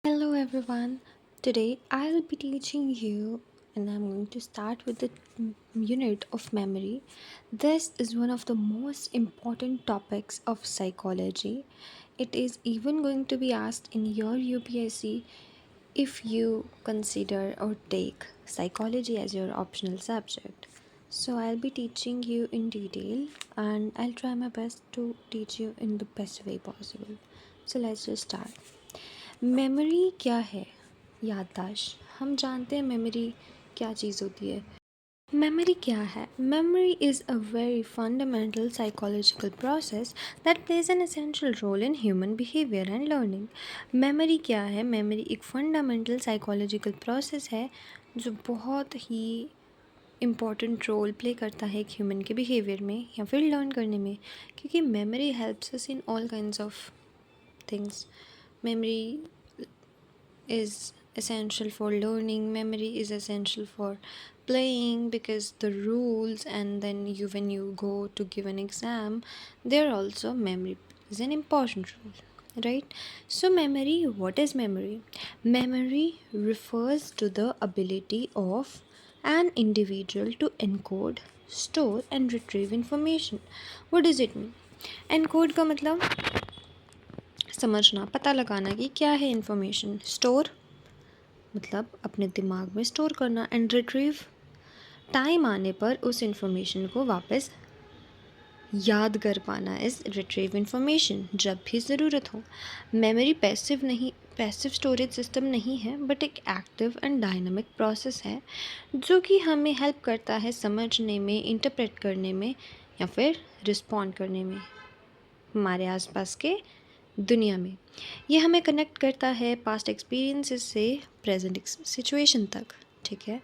Hello everyone. Today I'll be teaching you, and I'm going to start with the unit of memory. This is one of the most important topics of psychology. It is even going to be asked in your UPSC if you consider or take psychology as your optional subject. So I'll be teaching you in detail and I'll try my best to teach you in the best way possible. So let's just start. Memory क्या है? याददाश्त। हम जानते हैं memory क्या चीज़ होती है। Memory क्या है? Memory is a very fundamental psychological process that plays an essential role in human behaviour and learning. Memory क्या है? मेमोरी एक फंडामेंटल साइकोलॉजिकल प्रोसेस है जो बहुत ही इम्पॉर्टेंट रोल प्ले करता है एक ह्यूमन के बिहेवियर में या फिर लर्न करने में, क्योंकि memory helps us in all kinds of things. Memory is essential for learning. Memory is essential for playing because the rules, and then when you go to give an exam, there also memory is an important role, right? So memory, what is memory? Memory refers to the ability of an individual to encode, store and retrieve information. What does it mean? Encode का मतलब समझना, पता लगाना कि क्या है information. Store मतलब अपने दिमाग में स्टोर करना, एंड रिट्रीव टाइम आने पर उस इन्फॉर्मेशन को वापस याद कर पाना इज़ रिट्रीव इन्फॉर्मेशन जब भी ज़रूरत हो। मेमोरी पैसिव स्टोरेज सिस्टम नहीं है, बट एक एक्टिव एंड डायनामिक प्रोसेस है जो कि हमें हेल्प करता है समझने में, इंटरप्रेट करने में या फिर रिस्पॉन्ड करने में हमारे आसपास के दुनिया में। ये हमें कनेक्ट करता है पास्ट एक्सपीरियंसेस से प्रेजेंट सिचुएशन तक, ठीक है।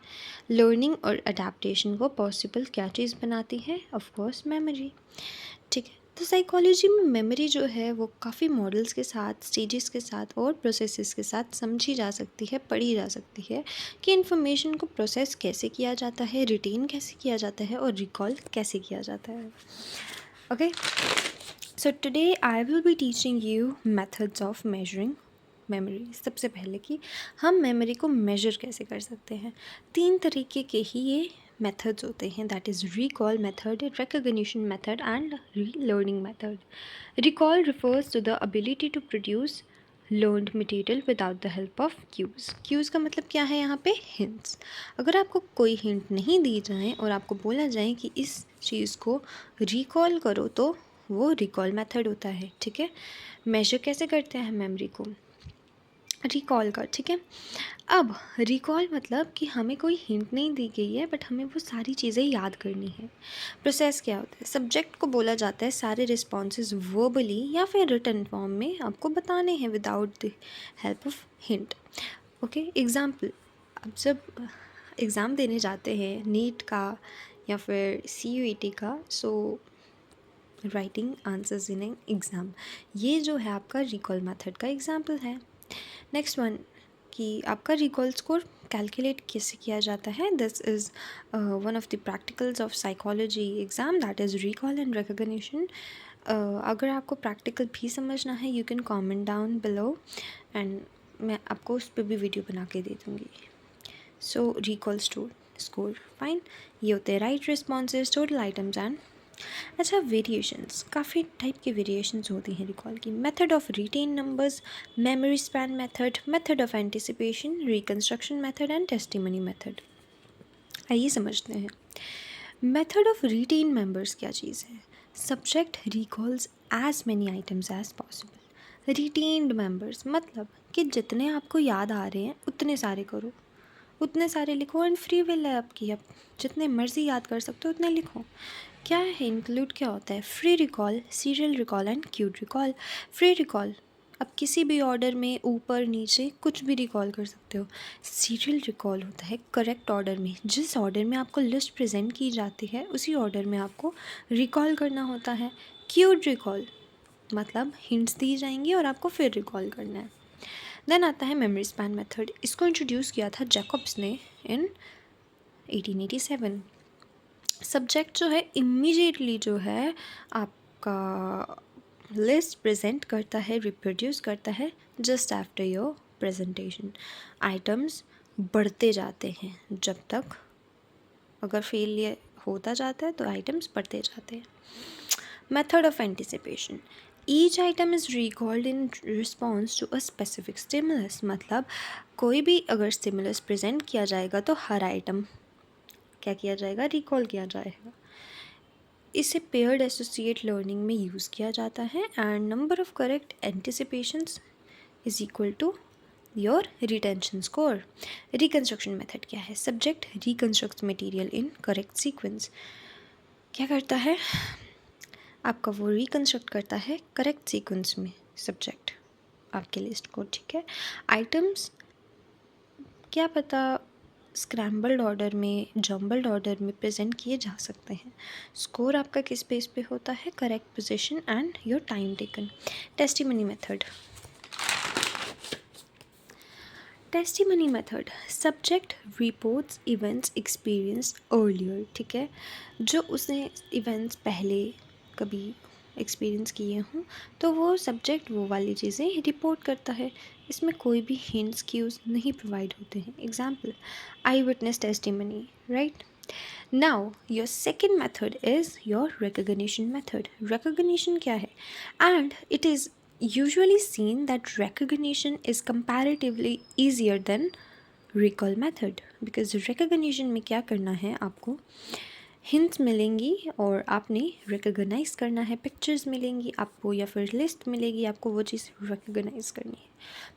लर्निंग और अडेप्टेशन को पॉसिबल क्या चीज़ बनाती है? ऑफ कोर्स मेमोरी, ठीक है। तो साइकोलॉजी में मेमोरी जो है वो काफ़ी मॉडल्स के साथ, स्टेजेस के साथ और प्रोसेसेस के साथ समझी जा सकती है, पढ़ी जा सकती है कि इन्फॉर्मेशन को प्रोसेस कैसे किया जाता है, रिटेन कैसे किया जाता है और रिकॉल कैसे किया जाता है। Okay, so today I will be teaching you methods of measuring memory. सबसे पहले कि हम मेमोरी को मेजर कैसे कर सकते हैं। 3 तरीके के ही ये मेथड्स होते हैं, that is recall method, recognition method and relearning method. Recall refers to the ability to produce learned material without the help of cues. Cues का मतलब क्या है यहाँ पे? हिंट्स। अगर आपको कोई हिंट नहीं दी जाए और आपको बोला जाए कि इस चीज़ को रिकॉल करो, तो वो रिकॉल मेथड होता है, ठीक है। मेजर कैसे करते हैं मेमोरी को? रिकॉल कर, ठीक है। अब रिकॉल मतलब कि हमें कोई हिंट नहीं दी गई है, बट हमें वो सारी चीज़ें याद करनी है। प्रोसेस क्या होता है? सब्जेक्ट को बोला जाता है सारे रिस्पॉन्सेज वर्बली या फिर रिटन फॉर्म में आपको बताने हैं without the help of hint. Okay, example, अब जब एग्ज़ाम देने जाते हैं नीट का या फिर CUET का, so writing answers in an exam, ये जो है आपका रिकॉल मेथड का एग्जाम्पल है। नेक्स्ट वन कि आपका रिकॉल स्कोर कैलकुलेट कैसे किया जाता है। This is one of the practicals of psychology exam, that is recall and recognition. अगर आपको प्रैक्टिकल भी समझना है, you can comment down below and मैं आपको उस पर भी वीडियो बना के दे दूँगी। सो रिकॉल स्कोर फाइन, ये होते हैं right responses, total items and. अच्छा, वेरिएशंस, काफ़ी टाइप की वेरिएशंस होती हैं रिकॉल की। Method of retain numbers, memory span method, method of anticipation, reconstruction method and testimony method. आइए समझते हैं। मेथड ऑफ रिटेन मेंबर्स क्या चीज़ है? Subject recalls as many items as possible. Retained members मतलब कि जितने आपको याद आ रहे हैं उतने सारे करो, उतने सारे लिखो, एंड फ्री विल है आपकी, आप जितने मर्ज़ी याद कर सकते हो उतने लिखो। क्या है इंक्लूड, क्या होता है? Free recall, serial recall and cued recall. Free recall, आप किसी भी ऑर्डर में ऊपर नीचे कुछ भी रिकॉल कर सकते हो। सीरियल रिकॉल होता है करेक्ट ऑर्डर में, जिस ऑर्डर में आपको लिस्ट प्रेजेंट की जाती है उसी ऑर्डर में आपको रिकॉल करना होता है। क्यूड रिकॉल मतलब हिंट्स दी जाएंगी और आपको फिर रिकॉल करना है। देन आता है मेमोरी स्पैन मेथड। इसको इंट्रोड्यूस किया था जैकब्स ने इन 1887। सब्जेक्ट जो है इमीडिएटली जो है आपका लिस्ट प्रेजेंट करता है, रिप्रोड्यूस करता है just after your presentation. Items बढ़ते जाते हैं जब तक, अगर फेलियर होता जाता है तो आइटम्स बढ़ते जाते हैं। Method of anticipation, each item is recalled in response to a specific stimulus. मतलब कोई भी अगर स्टिमुलस प्रेजेंट किया जाएगा तो हर आइटम क्या किया जाएगा, रिकॉल किया जाएगा। इसे पेयर्ड एसोसिएट लर्निंग में यूज़ किया जाता है and number of correct anticipations is equal to your retention score. Reconstruction method क्या है, subject reconstructs material in correct sequence. क्या करता है, आपका वो रिकन्स्ट्रक्ट करता है करेक्ट सीक्वेंस में सब्जेक्ट आपके लिस्ट को, ठीक है। आइटम्स क्या पता स्क्रैम्बल्ड ऑर्डर में, जम्बल्ड ऑर्डर में प्रेजेंट किए जा सकते हैं। स्कोर आपका किस बेस पे होता है, correct position and your time taken. Testimony method, testimony method, subject reports events experience earlier, ठीक है। जो उसने इवेंट्स पहले कभी एक्सपीरियंस किए हों तो वो सब्जेक्ट वो वाली चीज़ें रिपोर्ट करता है। इसमें कोई भी हिंट्स क्यूज नहीं प्रोवाइड होते हैं। Example, I witness testimony, right. Now your second method is your recognition method. Recognition क्या है, and it is usually seen that recognition is comparatively easier than recall method, because recognition में क्या करना है, आपको hints मिलेंगी और आपने recognize करना है, pictures मिलेंगी आपको या फिर list मिलेगी, आपको वो चीज़ recognize करनी है।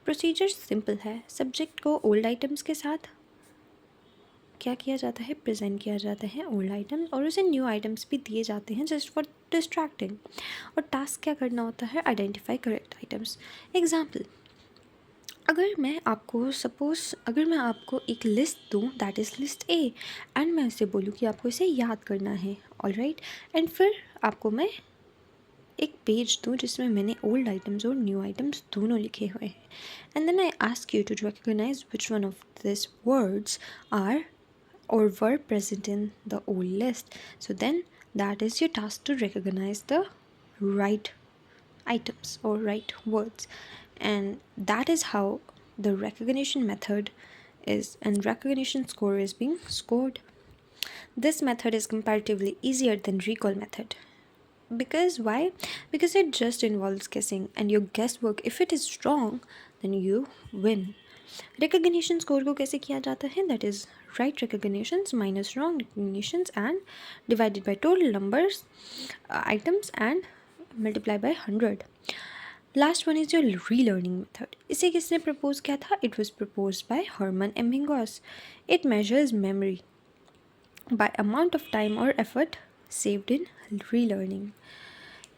प्रोसीजर सिंपल है, सब्जेक्ट को ओल्ड आइटम्स के साथ क्या किया जाता है, प्रेजेंट किया जाता है ओल्ड आइटम्स, और उसे न्यू आइटम्स भी दिए जाते हैं जस्ट फॉर डिस्ट्रैक्टिंग। और टास्क क्या करना होता है, आइडेंटिफाई करेक्ट आइटम्स। एग्जाम्पल, अगर मैं आपको एक लिस्ट दूँ, that is list A, and मैं उसे बोलूँ कि आपको इसे याद करना है, ऑल राइट, एंड फिर आपको मैं एक पेज दूँ जिसमें मैंने ओल्ड आइटम्स और न्यू आइटम्स दोनों लिखे हुए हैं, and then I ask you to recognise which one of this words are or were present in the old list. So then that is your task to recognize the right items or right words, and that is how the recognition method is, and recognition score is being scored. This method is comparatively easier than recall method. Because why? Because it just involves guessing, and your guesswork, if it is strong, then you win. Recognition score को कैसे किया जाता है, that is right recognitions minus wrong recognitions and divided by total numbers items and multiply by 100। Last one is your relearning method. इसे किसने propose किया था, it was propose by Hermann Ebbinghaus. It measures memory by amount of time और effort saved in relearning.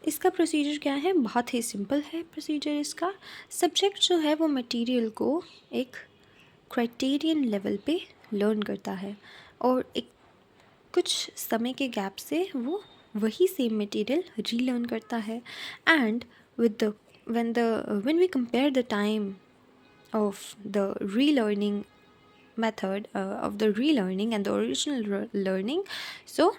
इसका procedure क्या है, बहुत ही सिंपल है प्रोसीजर इसका। सब्जेक्ट जो है वो मटेरियल को एक क्राइटेरियन लेवल पे लर्न करता है, और एक कुछ समय के गैप से वो वही सेम मटेरियल रीलर्न करता है। And with when we compare the time of the relearning method of the relearning and the original learning, so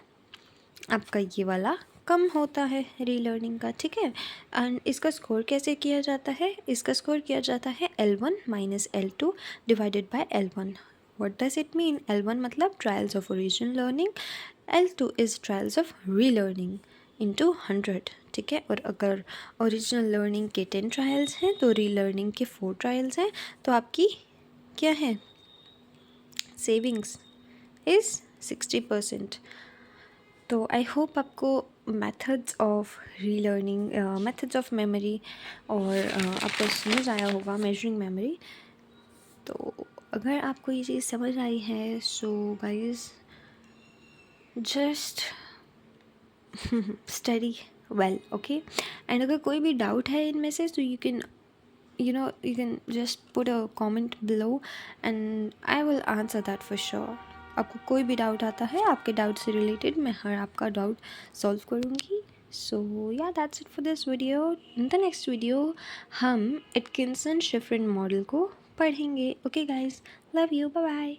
आपका ये वाला कम होता है रीलर्निंग का, ठीक है। एंड इसका स्कोर कैसे किया जाता है, इसका स्कोर किया जाता है L1 minus L2 divided by L1। What does it mean, L1 मतलब trials of original learning, L2 is trials of relearning into 100, ठीक है। और अगर ओरिजिनल लर्निंग के 10 ट्रायल्स हैं तो रीलर्निंग के 4 ट्रायल्स हैं, तो आपकी क्या है, सेविंग्स इज़ 60%। तो आई होप आपको methods of relearning, methods of memory और आपको समझ आया होगा, मेजरिंग मेमोरी। तो अगर आपको ये चीज़ समझ आई है, so guys just study well, okay. And अगर कोई भी डाउट है इनमें से, तो you can just put a comment below and I will answer that for sure. आपको कोई भी डाउट आता है, आपके डाउट से रिलेटेड मैं हर आपका डाउट सॉल्व करूँगी। सो या that's it for this video. In the next video हम एटकिंसन शिफ्रिन मॉडल को पढ़ेंगे। Okay guys, love you, bye bye.